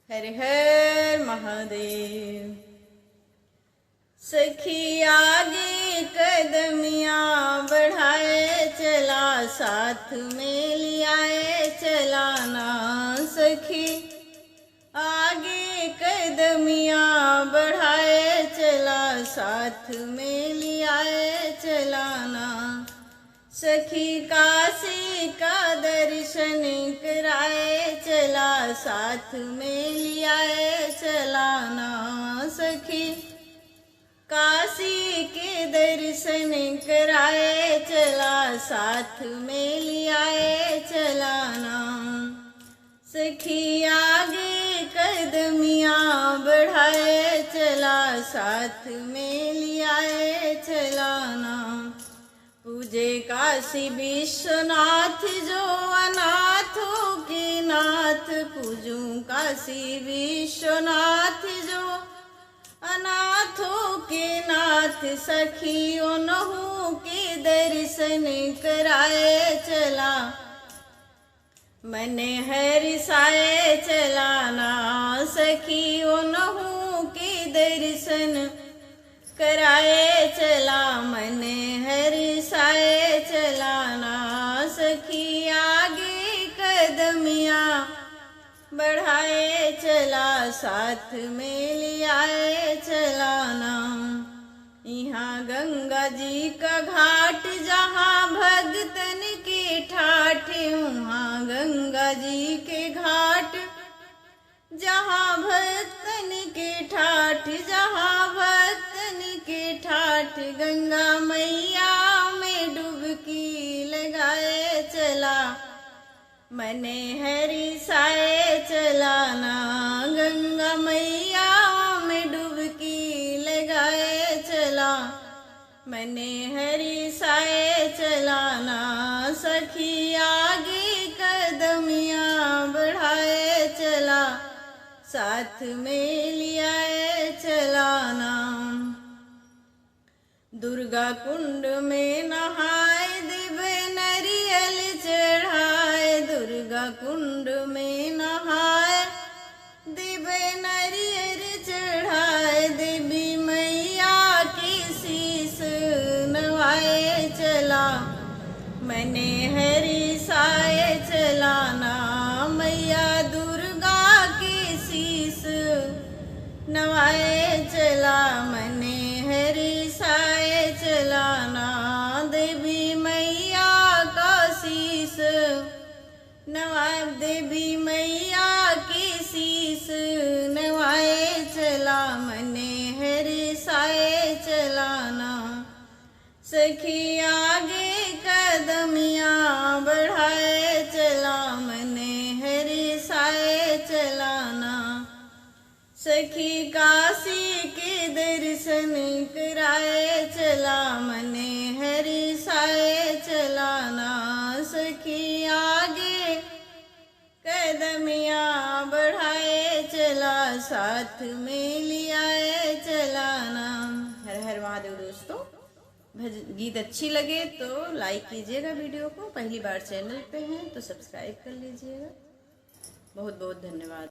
हर हर महादेव। सखी आगे कदमियाँ बढ़ाए चला, साथ में लियाए चलाना। सखी आगे कदमियाँ बढ़ाए चला, साथ में लियाए चलाना। सखी काशी का दर्शन कराए चला, साथ में लियाए चलाना। सखी काशी के दर्शन कराए चला, साथ में लियाए चलाना। सखी आगे कदमियाँ बढ़ाए चला, साथ में लियाए चलाना। पूजे काशी विश्वनाथ जो अनाथों के नाथ, पूजूं काशी विश्वनाथ जो अनाथों के नाथ। सखी उन्हों के दर्शन कराए चला, मने हरिसाए चलाना। सखी उन्हों के दर्शन कराए चला, मने हरिसाए चलाना। सखी आगे कदमियाँ बढ़ाए चला, साथ में लियाए चलाना। यहाँ गंगा जी का घाट जहाँ भगतन के ठाठ, वहाँ गंगा जी के घाट जहाँ भक्तन के ठाठ, जहाँ भक्तन के ठाठ। गंगा मैया में डुबकी लगाए चला, मने हरिसाए चलाना। गंगा मैया में डुबकी लगाए चला, मने हरिसाए चलाना। सखी आगे कदमियाँ बढ़ाए चला, साथ में लियाए चलाना। दुर्गा कुंड में नहाए दिव्य नरियल चढ़ाए, दुर्गा कुंड में नहाए दिव्य नरियल चढ़ाए। देवी मैया के शीस नवाए चला, मने हरिसाए चलाना। मैया दुर्गा के शीस नवाए चला, मने हरिसाए चलाना। देवी मैया का शीस नवाए, देवी मैया के शीस नवाए चला, मने हरिसाए चलाना। सखी आगे कदमियाँ बढ़ाए चला, मने हरिसाए चलाना। सखी काशी के दर्शन कराए चला, मने हरिसाए चलाना। सखी आगे कदमियाँ बढ़ाए चला, साथ में लियाए चलाना। हर हर महादेव। दोस्तों, गीत अच्छी लगे तो लाइक कीजिएगा वीडियो को। पहली बार चैनल पे हैं तो सब्सक्राइब कर लीजिएगा। बहुत बहुत धन्यवाद।